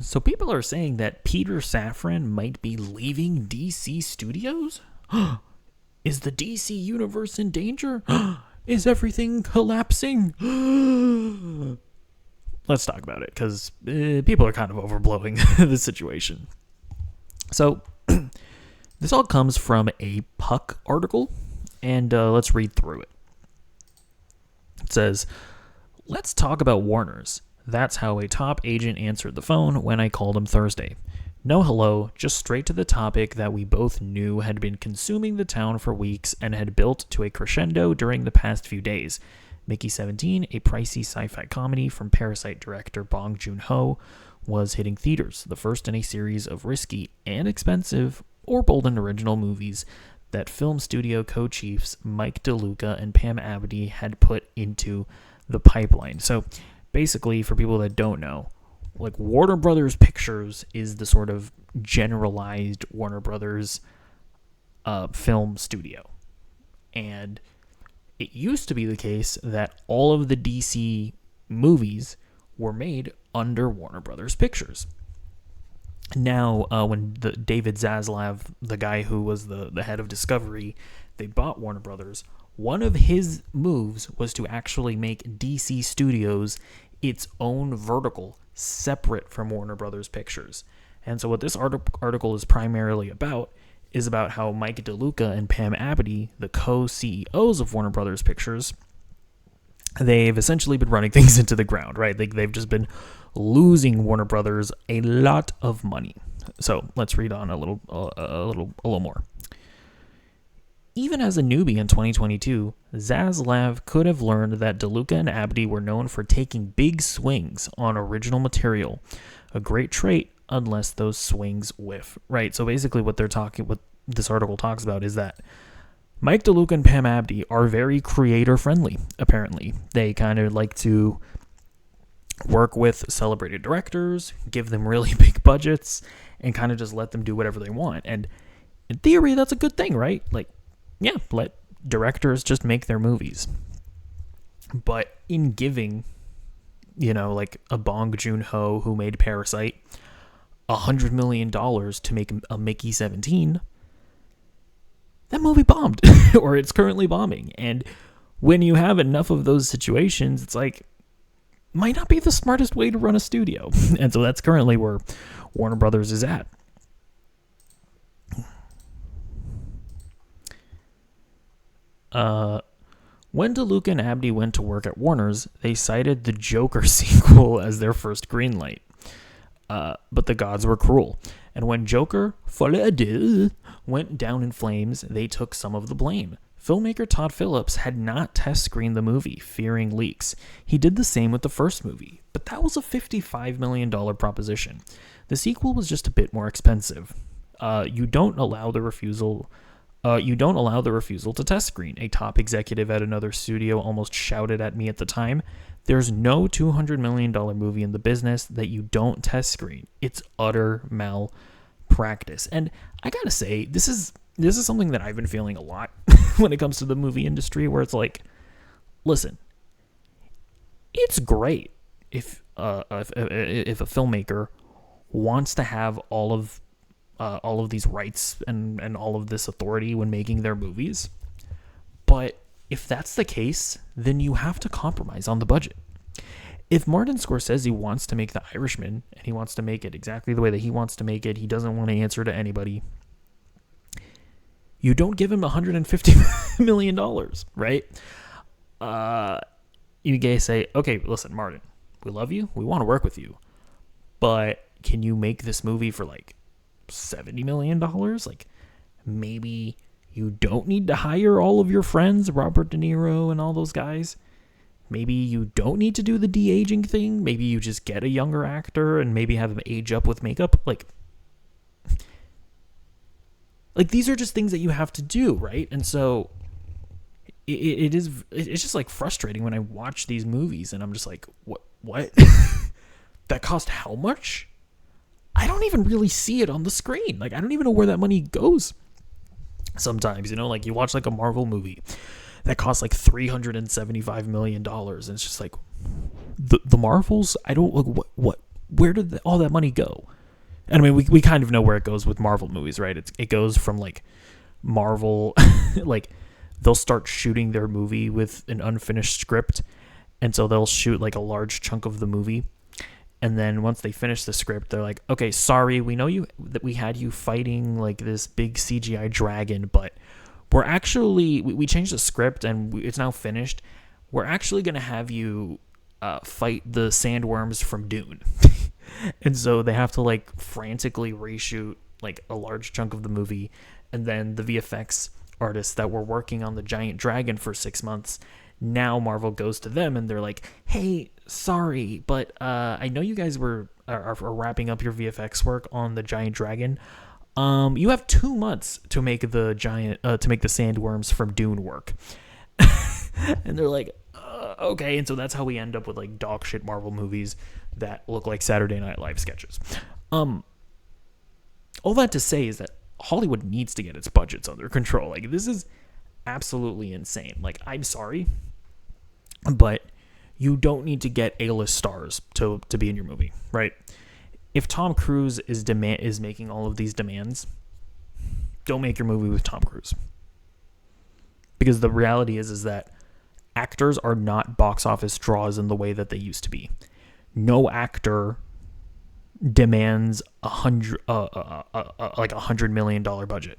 So people are saying that Peter Safran might be leaving DC Studios? Is the DC universe in danger? Is everything collapsing? Let's talk about it, because people are kind of overblowing the situation. So this all comes from a Puck article, and let's read through it. It says, "Let's talk about Warner's. That's how a top agent answered the phone when I called him Thursday. No hello, just straight to the topic that we both knew had been consuming the town for weeks and had built to a crescendo during the past few days. Mickey 17, a pricey sci-fi comedy from Parasite director Bong Joon-ho, was hitting theaters, the first in a series of risky and expensive or bold and original movies that film studio co-chiefs Mike DeLuca and Pam Abdy had put into the pipeline." So basically, for people that don't know, like, Warner Brothers Pictures is the sort of generalized Warner Brothers film studio. And it used to be the case that all of the DC movies were made under Warner Brothers Pictures. Now, when David Zaslav, the guy who was the head of Discovery, they bought Warner Brothers, one of his moves was to actually make DC Studios its own vertical, separate from Warner Brothers Pictures. And so what this article is primarily about is about how Mike DeLuca and Pam Abdy, the co-CEOs of Warner Brothers Pictures, they've essentially been running things into the ground, right? They've just been losing Warner Brothers a lot of money. So let's read on a little more. "Even as a newbie in 2022, Zaslav could have learned that DeLuca and Abdy were known for taking big swings on original material, a great trait unless those swings whiff." Right. So basically, what this article talks about is that Mike DeLuca and Pam Abdy are very creator friendly. Apparently, they kind of like to work with celebrated directors, give them really big budgets, and kind of just let them do whatever they want. And in theory, that's a good thing, right? Like, yeah, let directors just make their movies. But in giving, like a Bong Joon-ho who made Parasite $100 million to make a Mickey 17, that movie bombed, or it's currently bombing. And when you have enough of those situations, it's like, might not be the smartest way to run a studio. And so that's currently where Warner Brothers is at. When DeLuca and Abdy went to work at Warner's, they cited the Joker sequel as their first green light. But the gods were cruel. And when Joker Folie à Deux went down in flames, they took some of the blame. Filmmaker Todd Phillips had not test screened the movie, fearing leaks. He did the same with the first movie, but that was a $55 million proposition. The sequel was just a bit more expensive. You don't allow the refusal to test screen. A top executive at another studio almost shouted at me at the time, "There's no $200 million movie in the business that you don't test screen. It's utter malpractice." And I gotta say, this is something that I've been feeling a lot when it comes to the movie industry, where it's like, listen, it's great if a filmmaker wants to have all of these rights and all of this authority when making their movies. But if that's the case, then you have to compromise on the budget. If Martin Scorsese wants to make The Irishman, and he wants to make it exactly the way that he wants to make it, he doesn't want to answer to anybody, you don't give him $150 million, right? You guys say, okay, listen, Martin, we love you, we want to work with you, but can you make this movie for like $70 million? Like, maybe you don't need to hire all of your friends, Robert De Niro and all those guys. Maybe you don't need to do the de-aging thing. Maybe you just get a younger actor and maybe have him age up with makeup. Like these are just things that you have to do, right? And so it's just like frustrating when I watch these movies and I'm just like, what? That cost how much? I don't even really see it on the screen. Like, I don't even know where that money goes. Sometimes, like you watch like a Marvel movie that costs like $375 million, and it's just like the Marvels. I don't like where did all that money go? And I mean, we kind of know where it goes with Marvel movies, right? It goes from like Marvel, like they'll start shooting their movie with an unfinished script, and so they'll shoot like a large chunk of the movie, and then once they finish the script, they're like, okay, sorry, we know that we had you fighting like this big CGI dragon, but we're actually we changed the script and it's now finished. We're actually gonna have you fight the sandworms from Dune. And so they have to like frantically reshoot like a large chunk of the movie, and then the VFX artists that were working on the giant dragon for 6 months, now Marvel goes to them and they're like, hey, sorry, but I know you guys are wrapping up your VFX work on the giant dragon. You have 2 months to make the sandworms from Dune work. And they're like, okay. And so that's how we end up with like dog shit Marvel movies that look like Saturday Night Live sketches. All that to say is that Hollywood needs to get its budgets under control. Like, this is absolutely insane. Like, I'm sorry, but you don't need to get A-list stars to be in your movie, right? If Tom Cruise is making all of these demands, don't make your movie with Tom Cruise. Because the reality is that actors are not box office draws in the way that they used to be. No actor demands $100 million budget.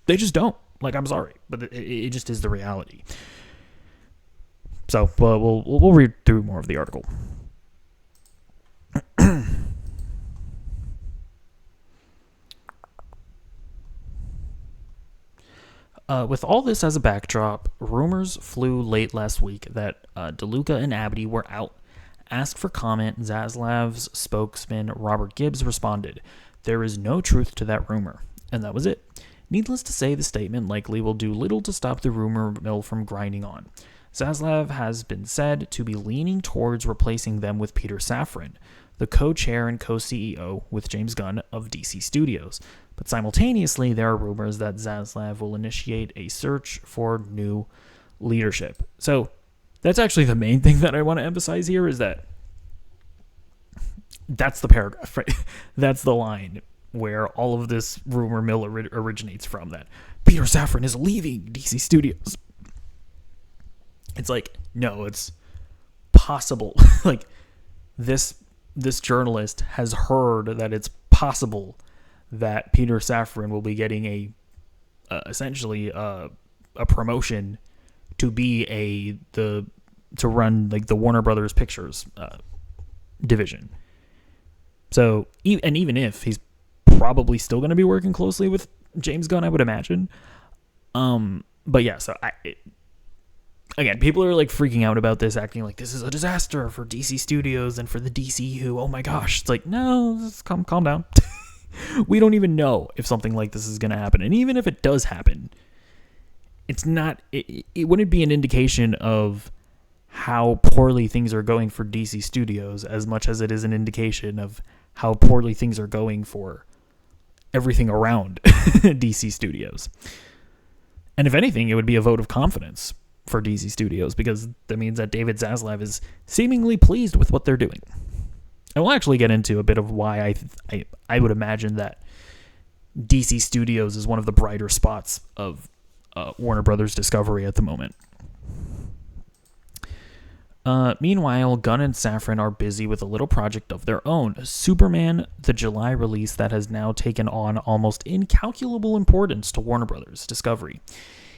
They just don't. Like, I'm sorry, but it just is the reality. So we'll read through more of the article. With all this as a backdrop, rumors flew late last week that DeLuca and Abdi were out. Asked for comment, Zaslav's spokesman Robert Gibbs responded, "There is no truth to that rumor." And that was it. Needless to say, the statement likely will do little to stop the rumor mill from grinding on. Zaslav has been said to be leaning towards replacing them with Peter Safran, the co-chair and co-CEO with James Gunn of DC Studios. But simultaneously, there are rumors that Zaslav will initiate a search for new leadership. So that's actually the main thing that I want to emphasize here, is that that's the paragraph, right? That's the line where all of this rumor mill originates from, that Peter Safran is leaving DC Studios. It's like, no, it's possible. Like, this journalist has heard that it's possible that Peter Safran will be getting essentially a promotion to be to run like the Warner Brothers Pictures division. So, even if he's probably still going to be working closely with James Gunn, I would imagine. But yeah, so again, people are like freaking out about this, acting like this is a disaster for DC Studios and for the DCU. Oh my gosh. It's like, no, just calm down. We don't even know if something like this is going to happen. And even if it does happen, it's not, it wouldn't be an indication of how poorly things are going for DC Studios as much as it is an indication of how poorly things are going for everything around DC Studios. And if anything, it would be a vote of confidence for DC Studios, because that means that David Zaslav is seemingly pleased with what they're doing. And we'll actually get into a bit of why I would imagine that DC Studios is one of the brighter spots of Warner Brothers Discovery at the moment. Meanwhile, Gunn and Safran are busy with a little project of their own, Superman, the July release that has now taken on almost incalculable importance to Warner Brothers Discovery.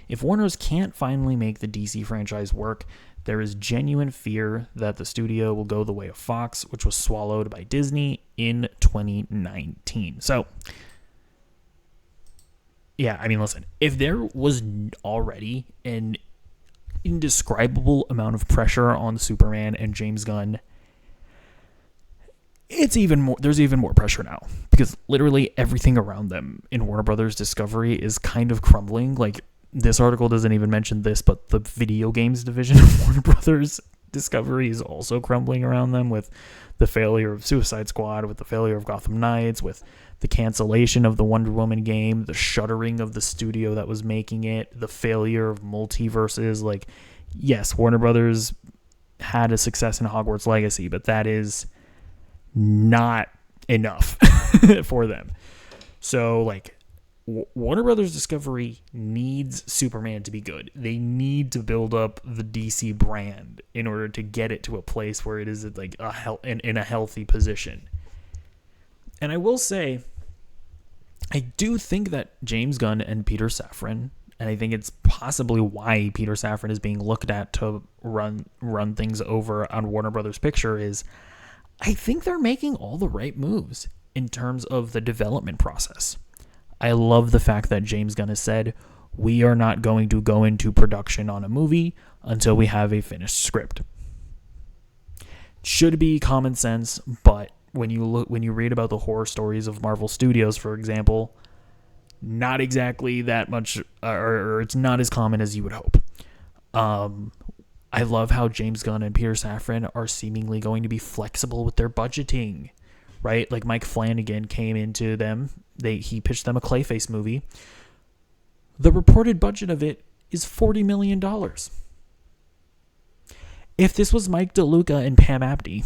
If Warner's can't finally make the DC franchise work, there is genuine fear that the studio will go the way of Fox, which was swallowed by Disney in 2019. So, yeah, I mean, listen, if there was already an indescribable amount of pressure on Superman and James Gunn, there's even more pressure now, because literally everything around them in Warner Brothers Discovery is kind of crumbling. Like, this article doesn't even mention this, but the video games division of Warner Brothers Discovery is also crumbling around them, with the failure of Suicide Squad, with the failure of Gotham Knights, with the cancellation of the Wonder Woman game, the shuttering of the studio that was making it, the failure of multiverses. Like, yes, Warner Brothers had a success in Hogwarts Legacy, but that is not enough for them. So, like, Warner Brothers Discovery needs Superman to be good. They need to build up the DC brand in order to get it to a place where it is like in a healthy position. And I will say, I do think that James Gunn and Peter Safran, and I think it's possibly why Peter Safran is being looked at to run things over on Warner Brothers Picture, is I think they're making all the right moves in terms of the development process. I love the fact that James Gunn has said, we are not going to go into production on a movie until we have a finished script. Should be common sense, but when you read about the horror stories of Marvel Studios, for example, not exactly that much, or it's not as common as you would hope. I love how James Gunn and Peter Safran are seemingly going to be flexible with their budgeting, right? Like Mike Flanagan came into them. He pitched them a Clayface movie. The reported budget of it is $40 million. If this was Mike DeLuca and Pam Abdi,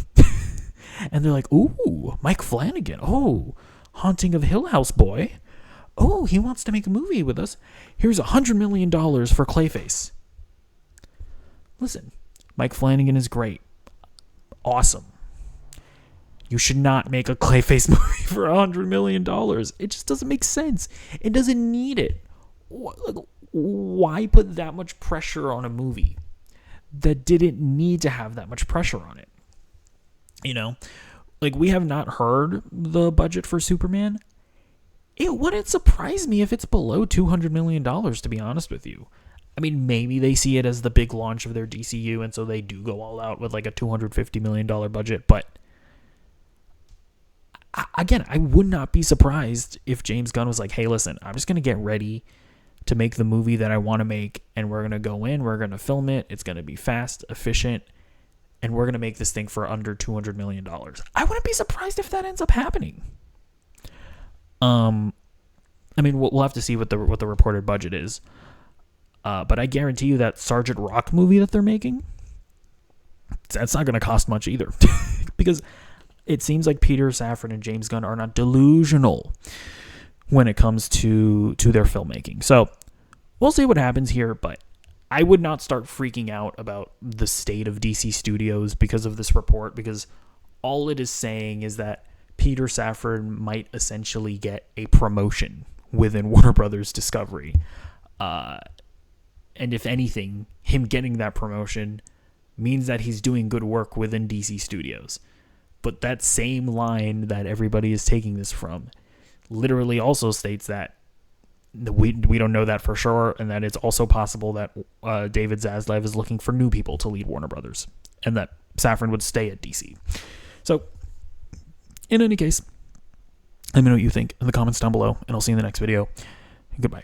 and they're like, ooh, Mike Flanagan, oh, Haunting of Hill House boy, oh, he wants to make a movie with us. Here's $100 million for Clayface. Listen, Mike Flanagan is great. Awesome. You should not make a Clayface movie for $100 million. It just doesn't make sense. It doesn't need it. Why put that much pressure on a movie that didn't need to have that much pressure on it? You know, like, we have not heard the budget for Superman. It wouldn't surprise me if it's below $200 million, to be honest with you. I mean, maybe they see it as the big launch of their DCU, and so they do go all out with like a $250 million budget. But again, I would not be surprised if James Gunn was like, hey, listen, I'm just going to get ready to make the movie that I want to make, and we're going to go in, we're going to film it, it's going to be fast, efficient, and we're going to make this thing for under $200 million. I wouldn't be surprised if that ends up happening. I mean, we'll have to see what the reported budget is. But I guarantee you that Sergeant Rock movie that they're making, that's not going to cost much either. Because it seems like Peter Safran and James Gunn are not delusional when it comes to their filmmaking. So we'll see what happens here, but I would not start freaking out about the state of DC Studios because of this report, because all it is saying is that Peter Safran might essentially get a promotion within Warner Brothers Discovery. And if anything, him getting that promotion means that he's doing good work within DC Studios. But that same line that everybody is taking this from literally also states that we don't know that for sure, and that it's also possible that David Zaslav is looking for new people to lead Warner Brothers, and that Safran would stay at DC. So, in any case, let me know what you think in the comments down below, and I'll see you in the next video. Goodbye.